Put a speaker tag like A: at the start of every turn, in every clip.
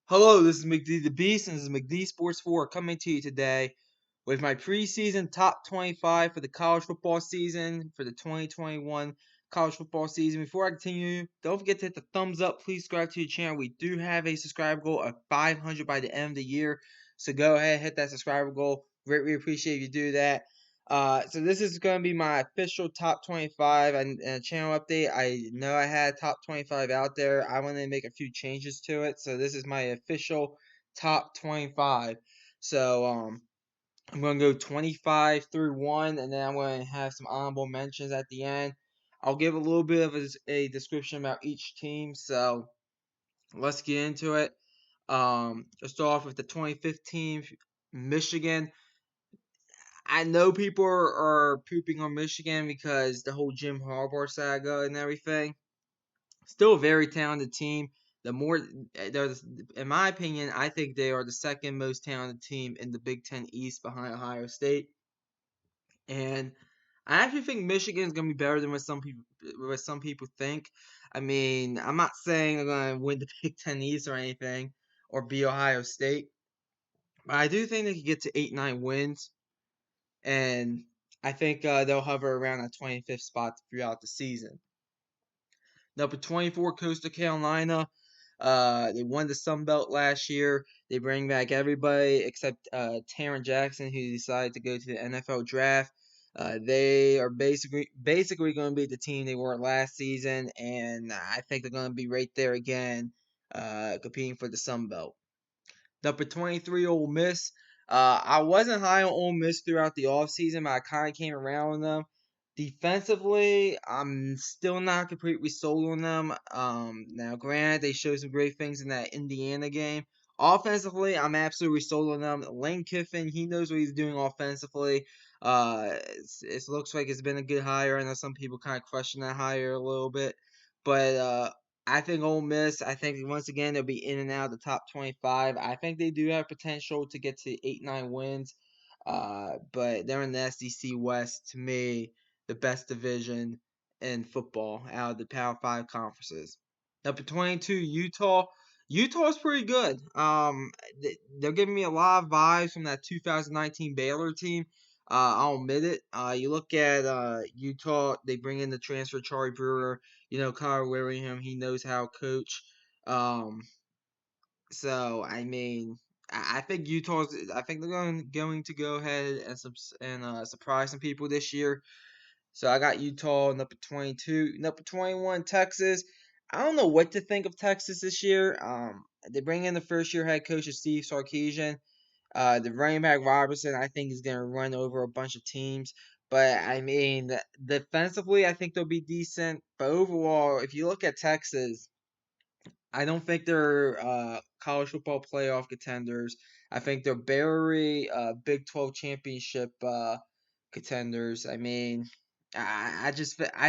A: Hello, this is McD the Beast, and this is McD Sports 4 coming to you today with my preseason top 25 for the college football season for the 2021 college football season. Before I continue, don't forget to hit the thumbs up. Please subscribe to the channel. We do have a subscriber goal of 500 by the end of the year, so go ahead, hit that subscriber goal. Greatly appreciate if you do that. So this is going to be my official top 25 and a channel update. I know I had top 25 out there. I wanted to make a few changes to it, so this is my official top 25. So I'm going to go 25 through 1, and then I'm going to have some honorable mentions at the end. I'll give a little bit of a description about each team. So let's get into it. Let's start off with the 2015 Michigan. I know people are pooping on Michigan because the whole Jim Harbaugh saga and everything. Still a very talented team. In my opinion, I think they are the second most talented team in the Big Ten East behind Ohio State. And I actually think Michigan is going to be better than what some people think. I mean, I'm not saying they're going to win the Big Ten East or anything or be Ohio State, but I do think they could get to 8-9 wins. And I think they'll hover around that 25th spot throughout the season. Number 24, Coastal Carolina. They won the Sun Belt last year. They bring back everybody except Taron Jackson, who decided to go to the NFL draft. They are basically going to be the team they were last season, and I think they're going to be right there again, competing for the Sun Belt. Number 23, Ole Miss. I wasn't high on Ole Miss throughout the offseason, but I kind of came around on them. Defensively, I'm still not completely sold on them. Now, granted, they showed some great things in that Indiana game. Offensively, I'm absolutely sold on them. Lane Kiffin, he knows what he's doing offensively. It looks like it's been a good hire. I know some people kind of question that hire a little bit, but I think Ole Miss, I think once again they'll be in and out of the top 25. I think they do have potential to get to 8-9 wins. But they're in the SEC West, to me, the best division in football out of the Power 5 conferences. Number 22, Utah. Utah's pretty good. They're giving me a lot of vibes from that 2019 Baylor team. I'll admit it. You look at Utah, they bring in the transfer Charlie Brewer. Kyle Willingham, he knows how to coach. Um, so I mean, I think Utah's. I think they're going to go ahead and surprise some people this year. So I got Utah number 22, number 21 Texas. I don't know what to think of Texas this year. They bring in the first year head coach of Steve Sarkisian. The running back Robertson, I think, is going to run over a bunch of teams. But I mean, defensively, I think they'll be decent. But overall, if you look at Texas, I don't think they're college football playoff contenders. I think they're barely Big 12 championship contenders. I mean, I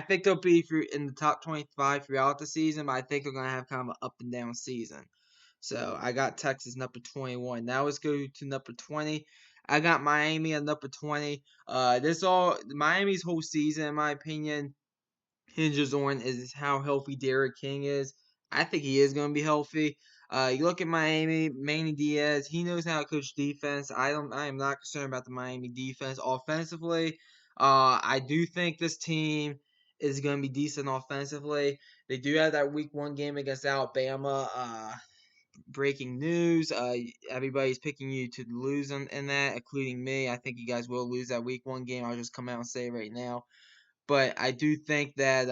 A: think they'll be in the top 25 throughout the season, but I think they're gonna have kind of an up and down season. So I got Texas number 21. Now let's go to number 20. I got Miami at number 20. Miami's whole season, in my opinion, hinges on is how healthy Derrick King is. I think he is going to be healthy. You look at Miami, Manny Diaz. He knows how to coach defense. I am not concerned about the Miami defense offensively. I do think this team is going to be decent offensively. They do have that Week 1 game against Alabama. Breaking news. Everybody's picking you to lose in that, including me. I think you guys will lose that Week 1 game. I'll just come out and say it right now. But I do think that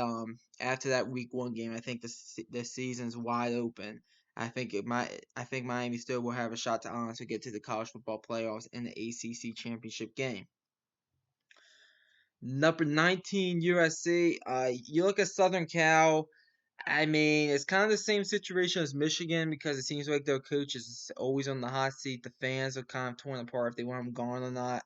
A: after that Week 1 game, I think the season's wide open. I think Miami still will have a shot to honestly get to the college football playoffs in the ACC championship game. Number 19 USC. You look at Southern Cal. I mean, it's kind of the same situation as Michigan because it seems like their coach is always on the hot seat. The fans are kind of torn apart if they want him gone or not.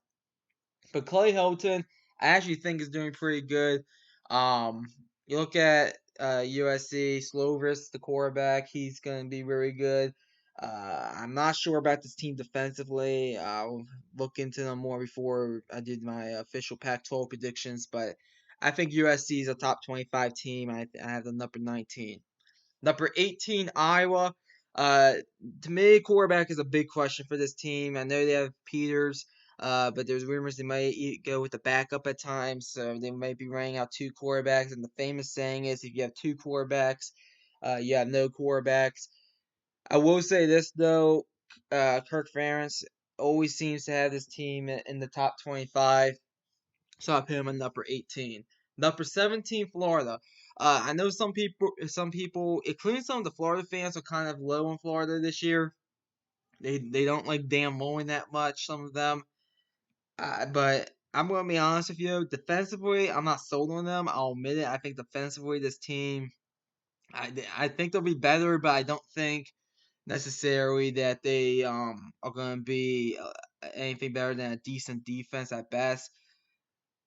A: But Clay Helton, I actually think is doing pretty good. Um, you look at USC, Slovis, the quarterback, he's going to be very good. I'm not sure about this team defensively. I'll look into them more before I did my official Pac-12 predictions, but I think USC is a top 25 team. I have the number 19. Number 18, Iowa. Uh, to me, quarterback is a big question for this team. I know they have Peters, but there's rumors they might go with the backup at times, so they might be running out two quarterbacks. And the famous saying is, if you have two quarterbacks, you have no quarterbacks. I will say this though, Kirk Ferentz always seems to have this team in the top 25, so I put him in number 18. Number 17, Florida. I know some people, including some of the Florida fans, are kind of low on Florida this year. They don't like Dan Mullen that much. Some of them, but I'm gonna be honest with you. Defensively, I'm not sold on them. I'll admit it. I think defensively, this team, I think they'll be better, but I don't think necessarily that they are going to be anything better than a decent defense at best.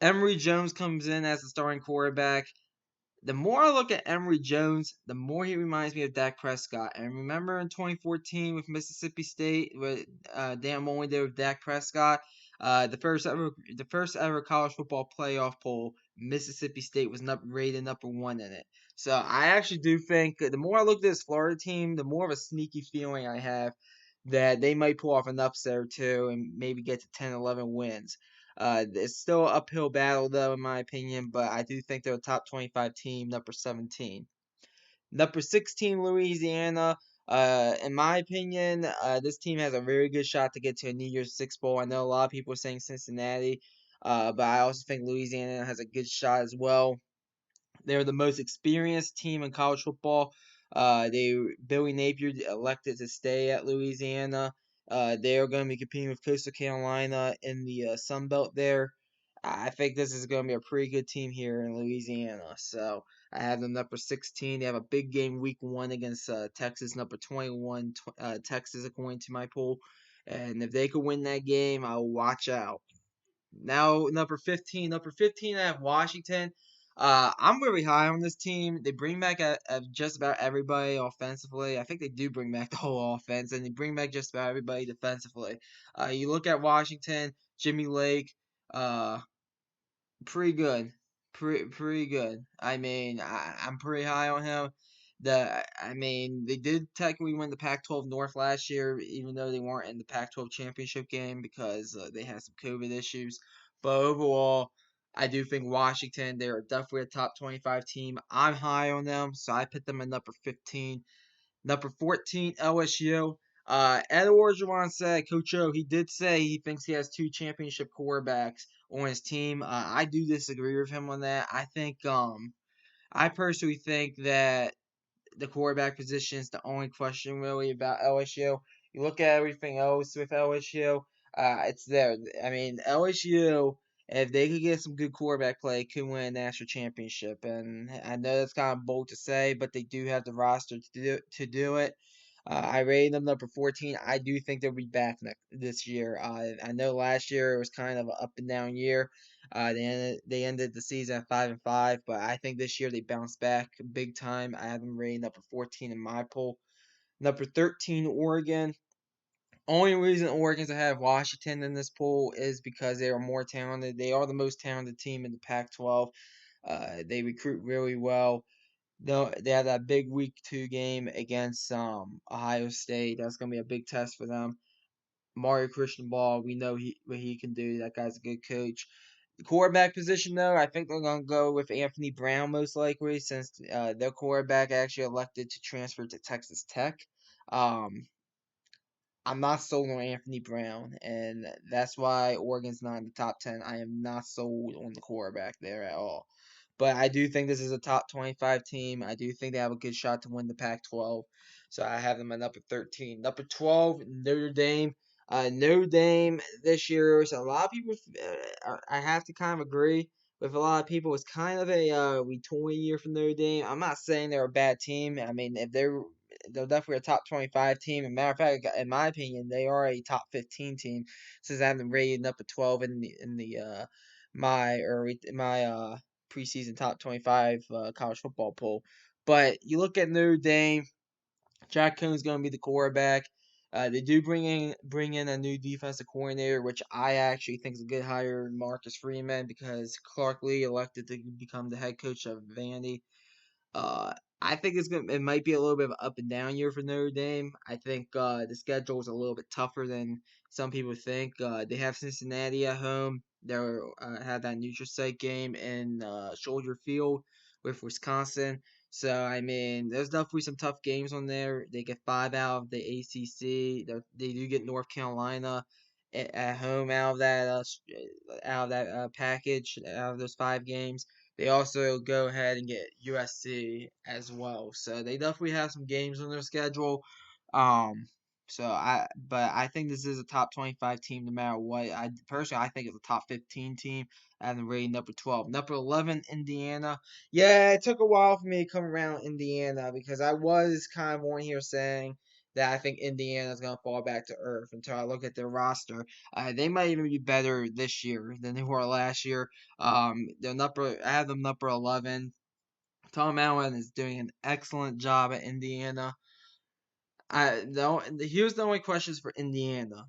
A: Emory Jones comes in as the starting quarterback. The more I look at Emory Jones, the more he reminds me of Dak Prescott. And remember in 2014 with Mississippi State, what Dan Mullen did with Dak Prescott, the first ever college football playoff poll, Mississippi State was rated number one in it. So I actually do think the more I look at this Florida team, the more of a sneaky feeling I have that they might pull off an upset or two and maybe get to 10, 11 wins. It's still an uphill battle, though, in my opinion, but I do think they're a top 25 team, number 17. Number 16, Louisiana. In my opinion, this team has a very good shot to get to a New Year's Six Bowl. I know a lot of people are saying Cincinnati, but I also think Louisiana has a good shot as well. They're the most experienced team in college football. Billy Napier elected to stay at Louisiana. They are going to be competing with Coastal Carolina in the Sun Belt there. I think this is going to be a pretty good team here in Louisiana. So I have them number 16. They have a big game week 1 against Texas, number 21, Texas, according to my poll. And if they could win that game, I'll watch out. Now, number 15. Number 15, I have Washington. I'm really high on this team. They bring back just about everybody offensively. I think they do bring back the whole offense, and they bring back just about everybody defensively. You look at Washington, Jimmy Lake, uh, pretty good, pretty good. I mean, I'm pretty high on him. I mean, they did technically win the Pac-12 North last year, even though they weren't in the Pac-12 championship game because they had some COVID issues. But overall, I do think Washington, they're definitely a top 25 team. I'm high on them, so I put them at number 15. Number 14, LSU. Ed Orgeron said, Coach O, he did say he thinks he has two championship quarterbacks on his team. I do disagree with him on that. I personally think that the quarterback position is the only question really about LSU. You look at everything else with LSU, it's there. I mean, LSU, if they could get some good quarterback play, could win a national championship. And I know that's kind of bold to say, but they do have the roster to do it. I rated them number 14. I do think they'll be back this year. I know last year it was kind of an up and down year. They ended the season at 5-5, but I think this year they bounced back big time. I have them rated number 14 in my poll. Number 13, Oregon. Only reason Oregon's ahead of Washington in this poll is because they are more talented. They are the most talented team in the Pac-12. They recruit really well. They have that big week 2 game against Ohio State. That's gonna be a big test for them. Mario Christian Ball, we know what he can do. That guy's a good coach. The quarterback position, though, I think they're going to go with Anthony Brown most likely, since their quarterback actually elected to transfer to Texas Tech. Um, I'm not sold on Anthony Brown, and that's why Oregon's not in the top 10. I am not sold on the quarterback there at all. But I do think this is a top 25 team. I do think they have a good shot to win the Pac 12. So I have them at number 13. Number 12, Notre Dame. Notre Dame this year, so a lot of people, I have to kind of agree with a lot of people. It's kind of a retooling year for Notre Dame. I'm not saying they're a bad team. I mean, if they're definitely a top 25 team. As a matter of fact, in my opinion, they are a top 15 team since I have them rated up at 12 in my preseason top 25 college football poll. But you look at Notre Dame, Jack Cohn's going to be the quarterback. They do bring in a new defensive coordinator, which I actually think is a good hire, Marcus Freeman, because Clark Lee elected to become the head coach of Vandy. Uh, I think it might be a little bit of an up and down year for Notre Dame. I think the schedule is a little bit tougher than some people think. They have Cincinnati at home. They have that neutral site game in Soldier Field with Wisconsin. So I mean, there's definitely some tough games on there. They get 5 out of the ACC. They do get North Carolina at home out of that package out of those 5 games. They also go ahead and get USC as well. So they definitely have some games on their schedule. Um, but I think this is a top 25 team no matter what. I think it's a top 15 team and the rating number 12. Number 11, Indiana. Yeah, it took a while for me to come around Indiana because I was kind of on here saying that I think Indiana's going to fall back to earth until I look at their roster. They might even be better this year than they were last year. I have them number 11. Tom Allen is doing an excellent job at Indiana. Here's the only questions for Indiana.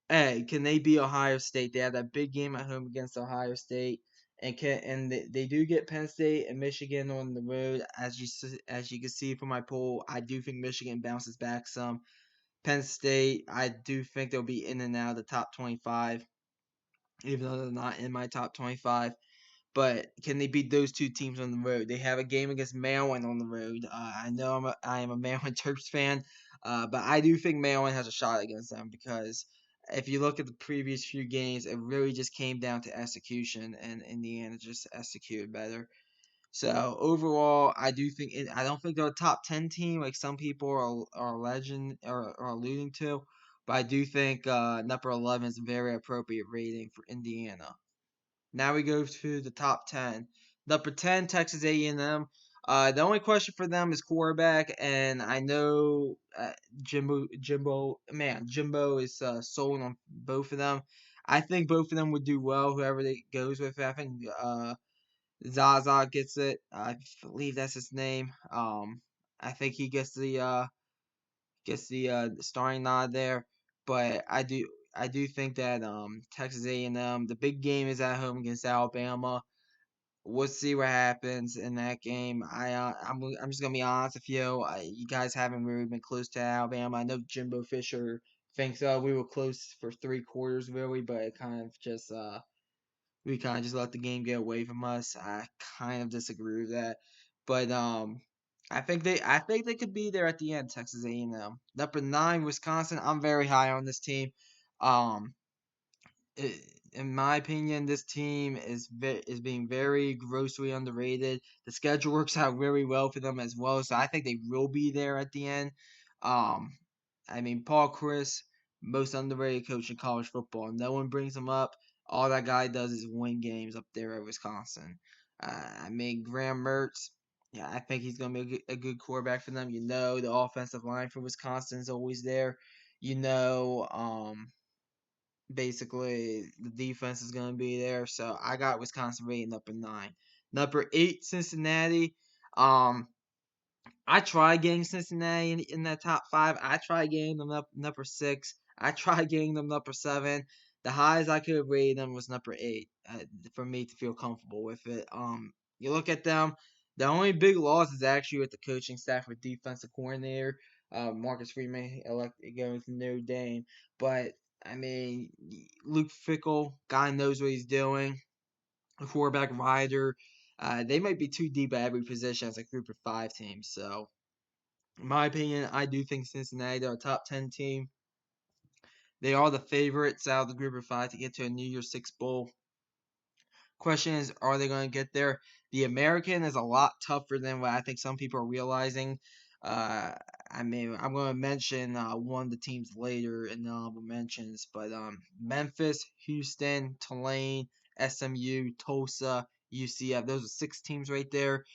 A: A, can they beat Ohio State? They have that big game at home against Ohio State, and they do get Penn State and Michigan on the road. As you can see from my poll, I do think Michigan bounces back some. Penn State, I do think they'll be in and out of the top 25, even though they're not in my top 25. But can they beat those two teams on the road? They have a game against Maryland on the road. I know I am a Maryland Terps fan, but I do think Maryland has a shot against them because if you look at the previous few games, it really just came down to execution, and Indiana just executed better. So overall, I don't think they're a top 10 team like some people are legend or are alluding to, but I do think number 11 is a very appropriate rating for Indiana. Now we go to the top 10. Number 10, Texas A&M. The only question for them is quarterback, and I know Jimbo is sold on both of them. I think both of them would do well, whoever they goes with. I think Zaza gets it. I believe that's his name. I think he gets the starting nod there. But I do think that Texas A&M, the big game is at home against Alabama. We'll see what happens in that game. I'm just gonna be honest with you. You guys haven't really been close to Alabama. I know Jimbo Fisher thinks we were close for 3 quarters really, but it kind of just we kind of just let the game get away from us. I kind of disagree with that, but I think they could be there at the end. Texas A&M. Number 9, Wisconsin. I'm very high on this team. Um, in my opinion, this team is being very grossly underrated. The schedule works out really well for them as well, so I think they will be there at the end. Um, I mean, Paul Chris, most underrated coach in college football. No one brings him up. All that guy does is win games up there at Wisconsin. I mean, Graham Mertz. Yeah, I think he's gonna be a good quarterback for them. You know, the offensive line for Wisconsin is always there. You know, basically the defense is going to be there. So I got Wisconsin rating number 9. Number 8, Cincinnati. Um, I tried getting Cincinnati in that top 5. I tried getting them up number 6. I tried getting them number 7. The highest I could have rated them was number 8 for me to feel comfortable with it. You look at them. The only big loss is actually with the coaching staff with defensive coordinator. Marcus Freeman elected going to Notre Dame, but I mean, Luke Fickle, guy knows what he's doing. A quarterback rider. They might be too deep at every position as a group of 5 team. So, in my opinion, I do think Cincinnati, they're a top 10 team. They are the favorites out of the group of 5 to get to a New Year's Six bowl. Question is, are they going to get there? The American is a lot tougher than what I think some people are realizing. Uh, I mean, I'm going to mention one of the teams later in the honorable mentions, but Memphis, Houston, Tulane, SMU, Tulsa, UCF. Those are 6 teams right there.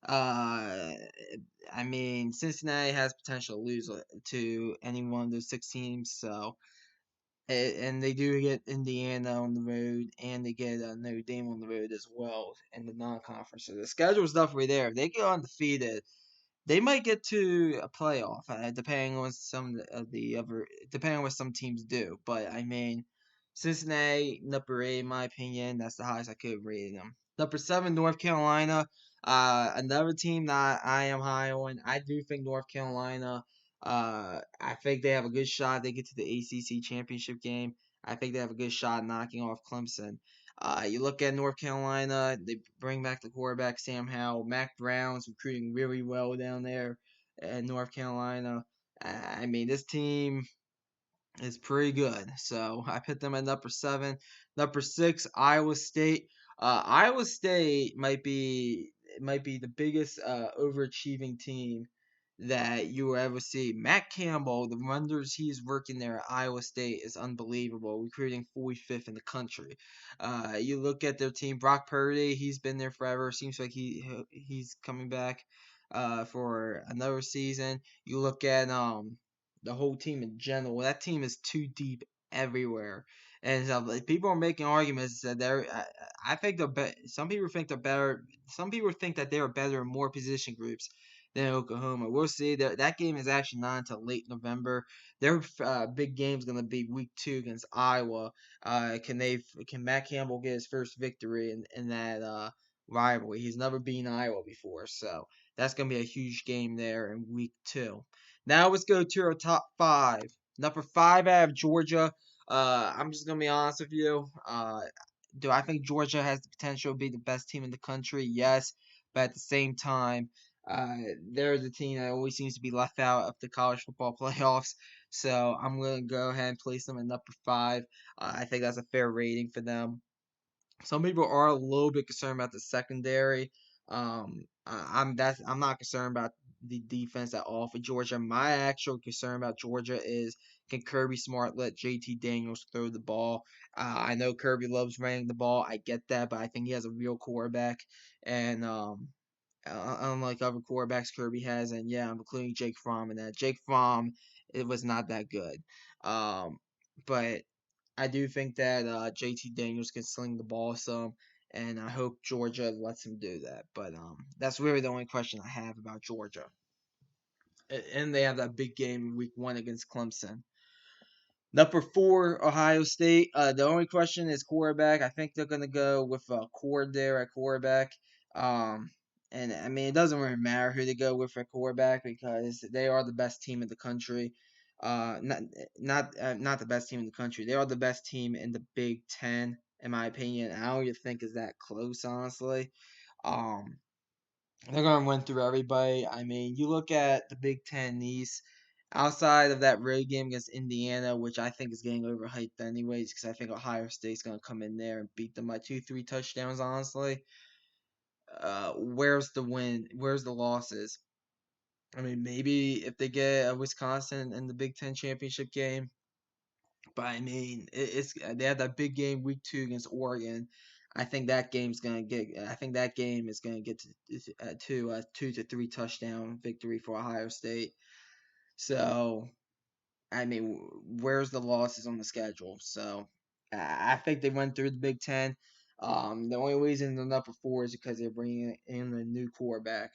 A: Uh, I mean, Cincinnati has potential to lose to any one of those 6 teams, so and they do get Indiana on the road, and they get Notre Dame on the road as well in the non-conference. So the schedule is definitely there. If they get undefeated, they might get to a playoff, depending on some of the other, depending on what some teams do. But I mean, Cincinnati number 8, in my opinion, that's the highest I could have rated them. Number 7, North Carolina. Another team that I am high on, I do think North Carolina. I think they have a good shot. They get to the ACC championship game. I think they have a good shot knocking off Clemson. You look at North Carolina, they bring back the quarterback Sam Howell. Mac Brown's recruiting really well down there in North Carolina. I mean, this team is pretty good. So I put them at number 7. Number 6, Iowa State. Iowa State might be the biggest overachieving team that you will ever see. Matt Campbell, the wonders he's working there at Iowa State is unbelievable, recruiting 45th in the country. You look at their team, Brock Purdy, he's been there forever. Seems like he's coming back for another season. You look at the whole team in general. That team is too deep everywhere. And like, people are making arguments that I think they're some people think they're better. Some people think that they are better in more position groups than Oklahoma. We'll see. That game is actually not until late November. Their big game is going to be week 2 against Iowa. Can Matt Campbell get his first victory in that rivalry? He's never beaten Iowa before, so that's going to be a huge game there in week 2. Now let's go to our top 5. Number 5, I have Georgia. I'm just gonna be honest with you. Do I think Georgia has the potential to be the best team in the country? Yes, but at the same time, they're the team that always seems to be left out of the college football playoffs. So I'm gonna go ahead and place them at number 5. I think that's a fair rating for them. Some people are a little bit concerned about the secondary. I'm not concerned about the defense at all for Georgia. My actual concern about Georgia is, can Kirby Smart let JT Daniels throw the ball? I know Kirby loves running the ball. I get that, but I think he has a real quarterback, and unlike other quarterbacks Kirby has, and yeah, I'm including Jake Fromm in that. Jake Fromm, it was not that good. But I do think that JT Daniels can sling the ball some, and I hope Georgia lets him do that. But that's really the only question I have about Georgia. And they have that big game in week 1 against Clemson. Number 4, Ohio State. The only question is quarterback. I think they're gonna go with Cord there at quarterback. Um, and I mean, it doesn't really matter who they go with at quarterback because they are the best team in the country. Not the best team in the country. They are the best team in the Big Ten, in my opinion. I don't even think is that close, honestly. Um, they're gonna run through everybody. I mean, you look at the Big Ten East. Outside of that road game against Indiana, which I think is getting overhyped anyways, because I think Ohio State's gonna come in there and beat them by 2, 3 touchdowns. Honestly, where's the win? Where's the losses? I mean, maybe if they get a Wisconsin in the Big Ten championship game, but I mean, it's they have that big game week 2 against Oregon. I think that game's gonna get. I think that game is gonna get to a 2 to 3 touchdown victory for Ohio State. So I mean, where's the losses on the schedule? So I think they went through the Big Ten. The only reason they're number 4 is because they're bringing in a new quarterback.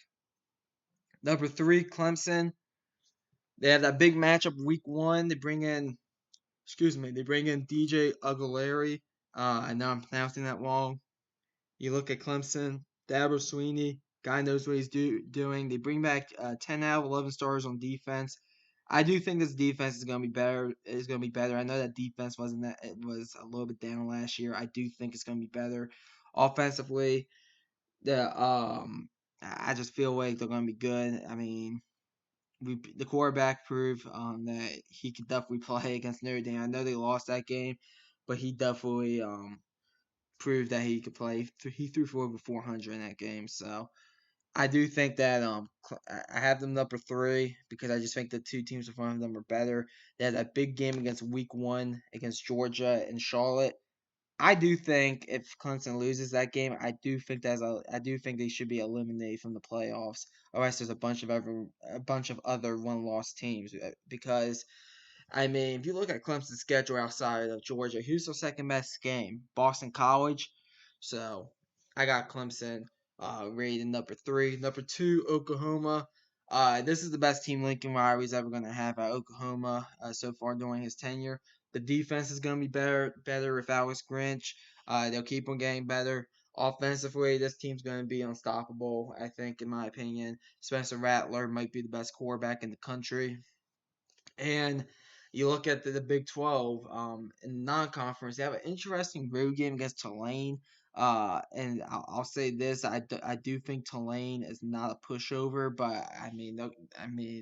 A: Number 3, Clemson. They have that big matchup week 1. They bring in DJ Aguilera. I know I'm pronouncing that wrong. You look at Clemson, Dabo Sweeney, guy knows what he's doing. They bring back 10 out of 11 stars on defense. I do think this defense is going to be better. I know that defense wasn't that. It was a little bit down last year. I do think it's going to be better. Offensively, I just feel like they're going to be good. I mean, the quarterback proved that he could definitely play against Notre Dame. I know they lost that game, but he definitely proved that he could play. He threw for over 400 in that game. So I do think that I have them number 3 because I just think the 2 teams in front of them are better. They had that big game against week 1 against Georgia and Charlotte. I do think if Clemson loses that game, I do think they should be eliminated from the playoffs. Otherwise, there's a bunch of other one-loss teams because I mean, if you look at Clemson's schedule outside of Georgia, who's their second best game? Boston College. So I got Clemson rated number 3. Number 2, Oklahoma. This is the best team Lincoln Riley's ever going to have at Oklahoma so far during his tenure. The defense is going to be better with Alex Grinch. They'll keep on getting better. Offensively, this team's going to be unstoppable, I think, in my opinion. Spencer Rattler might be the best quarterback in the country. And you look at the Big 12 in non-conference, they have an interesting road game against Tulane. And I'll say this: I do think Tulane is not a pushover, but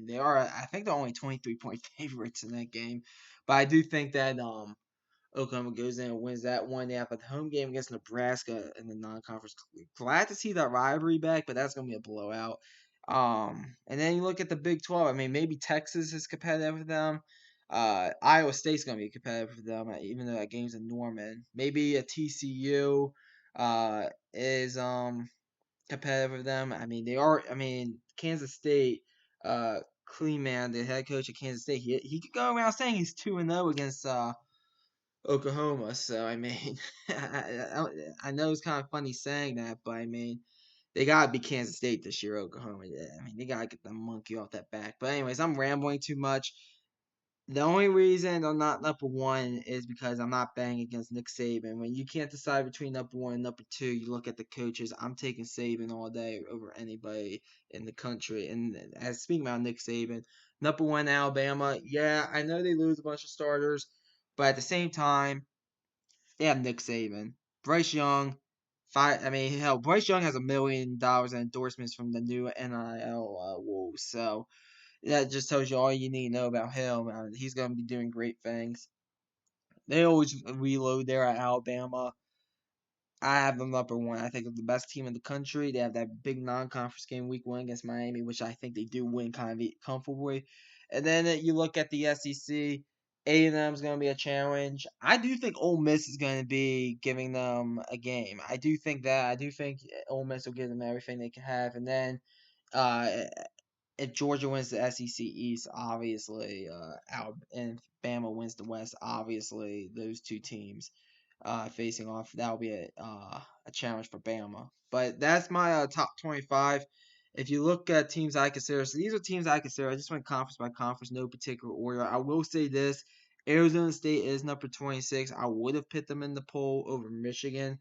A: they are. I think they're only 23-point favorites in that game, but I do think that Oklahoma goes in and wins that one. They have a home game against Nebraska in the non-conference. Glad to see that rivalry back, but that's gonna be a blowout. And then you look at the Big 12. I mean, maybe Texas is competitive with them. Iowa State's gonna be competitive with them, even though that game's in Norman. Maybe a TCU is competitive with them. I mean, they are. I mean, Kansas State. Kleeman, the head coach of Kansas State, he could go around saying he's 2-0 against Oklahoma. So I mean, I know it's kind of funny saying that, but I mean, they gotta be Kansas State this year. Oklahoma, yeah. I mean, they gotta get the monkey off that back. But anyways, I'm rambling too much. The only reason I'm not number one is because I'm not banging against Nick Saban. When you can't decide between number one and number two, you look at the coaches. I'm taking Saban all day over anybody in the country. And as speaking about Nick Saban, number one Alabama, yeah, I know they lose a bunch of starters, but at the same time, they have Nick Saban, Bryce Young. Hell, Bryce Young has $1 million in endorsements from the new NIL Wolves. So that just tells you all you need to know about him. He's going to be doing great things. They always reload there at Alabama. I have them number one. I think they're the best team in the country. They have that big non-conference game week one against Miami, which I think they do win kind of comfortably. And then you look at the SEC. A&M is going to be a challenge. I do think Ole Miss is going to be giving them a game. I do think that. I do think Ole Miss will give them everything they can have. And then uh, if Georgia wins the SEC East, obviously, and Bama wins the West, obviously, those two teams facing off, that'll be a challenge for Bama. But that's my top 25. If you look at teams I consider, so these are teams I consider. I just went conference by conference, no particular order. I will say this: Arizona State is number 26. I would have put them in the poll over Michigan,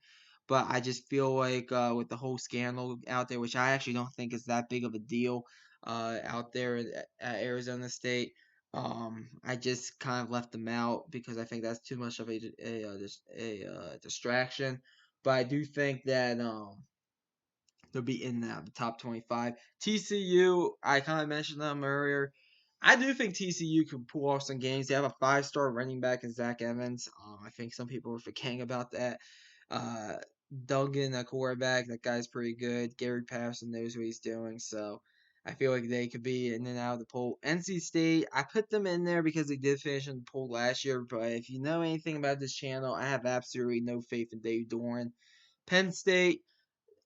A: but I just feel like with the whole scandal out there, which I actually don't think is that big of a deal out there at Arizona State. I just kind of left them out because I think that's too much of a distraction. But I do think that they'll be in the top 25. TCU, I kind of mentioned them earlier. I do think TCU can pull off some games. They have a 5-star running back in Zach Evans. I think some people are forgetting about that. Uh, Duggan, a quarterback, that guy's pretty good. Gary Patterson knows what he's doing, so I feel like they could be in and out of the poll. NC State, I put them in there because they did finish in the poll last year, but if you know anything about this channel, I have absolutely no faith in Dave Doran. Penn State,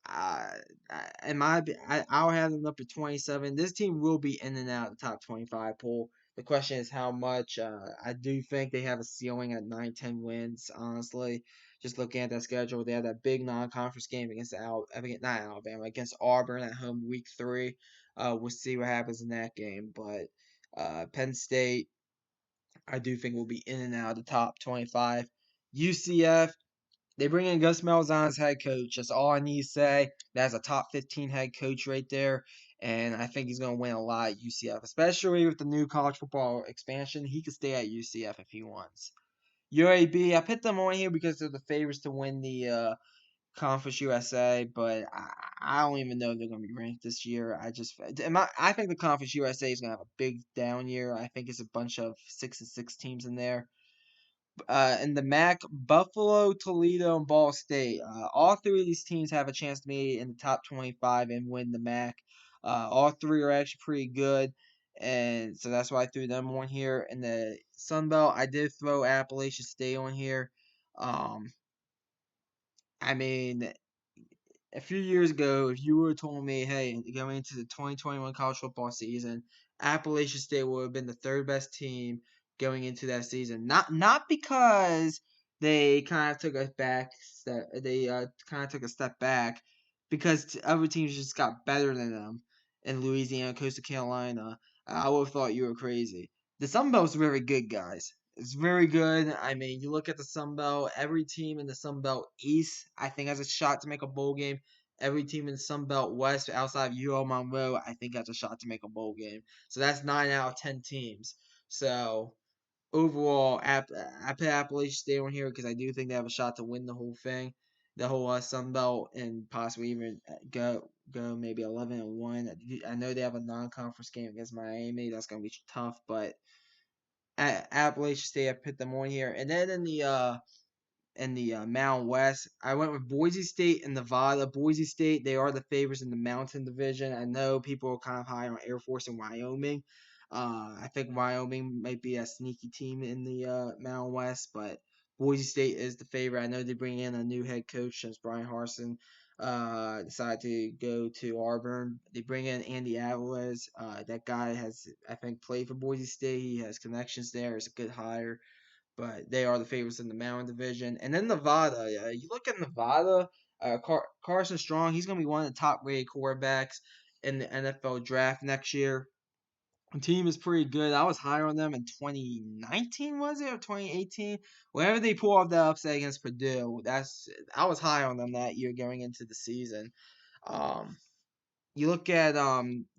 A: uh, I'll have them up to 27. This team will be in and out of the top 25 poll. The question is how much. I do think they have a ceiling at 9-10 wins, honestly. Just looking at that schedule, they have that big non-conference game against not Alabama, against Auburn at home week 3. We'll see what happens in that game. But Penn State, I do think will be in and out of the top 25. UCF, they bring in Gus Malzahn as head coach. That's all I need to say. That's a top 15 head coach right there. And I think he's going to win a lot at UCF, especially with the new college football expansion. He could stay at UCF if he wants. UAB, I put them on here because they're the favorites to win the Conference USA, but I don't even know if they're going to be ranked this year. I think the Conference USA is going to have a big down year. I think it's a bunch of 6-6 teams in there. In the MAC, Buffalo, Toledo, and Ball State. All three of these teams have a chance to be in the top 25 and win the MAC. All three are actually pretty good, and so that's why I threw them on here. In the Sun Belt, I did throw Appalachian State on here. Um, I mean, a few years ago, if you would have told me, hey, going into the 2021 college football season, Appalachian State would have been the third best team going into that season. Not because they kind of took a back step, they kind of took a step back, because other teams just got better than them in Louisiana, Coastal Carolina. I would have thought you were crazy. The Sun Belt's very good, guys. It's very good. I mean, you look at the Sun Belt, every team in the Sun Belt East, I think, has a shot to make a bowl game. Every team in the Sun Belt West, outside of UL Monroe, I think has a shot to make a bowl game. So that's 9 out of 10 teams. So overall, I put Appalachian State on here because I do think they have a shot to win the whole thing, the whole Sun Belt, and possibly even go maybe 11-1. I know they have a non-conference game against Miami. That's gonna be tough, but Appalachian State, I put them on here, and then in the Mountain West, I went with Boise State and Nevada. Boise State, they are the favorites in the Mountain Division. I know people are kind of high on Air Force and Wyoming. I think Wyoming might be a sneaky team in the Mountain West, but Boise State is the favorite. I know they bring in a new head coach since Brian Harsin decided to go to Auburn. They bring in Andy Alvarez. That guy has, I think, played for Boise State. He has connections there. It's a good hire, but they are the favorites in the Mountain Division. And then Nevada, you look at Nevada, Carson Strong, he's going to be one of the top rated quarterbacks in the NFL draft next year. The team is pretty good. I was higher on them in 2019, was it, or 2018? Whenever they pull off that upset against Purdue, I was high on them that year going into the season. Um, you look at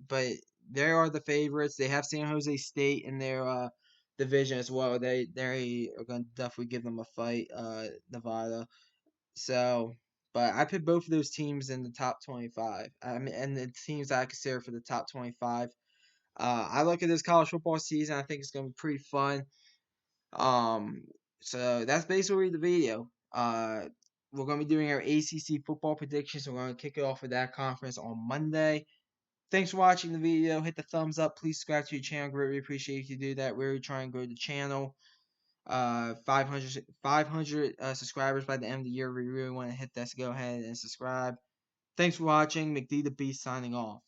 A: but they are the favorites. They have San Jose State in their division as well. They are going to definitely give them a fight, Nevada. So, but I put both of those teams in the top 25. I mean, and the teams I consider for the top 25. I look at this college football season. I think it's going to be pretty fun. Um, so that's basically the video. We're going to be doing our ACC football predictions. We're going to kick it off with that conference on Monday. Thanks for watching the video. Hit the thumbs up. Please subscribe to your channel. Greatly appreciate if you do that. We're trying to grow the channel. 500 subscribers by the end of the year. We really want to hit that. So go ahead and subscribe. Thanks for watching. McD the Beast signing off.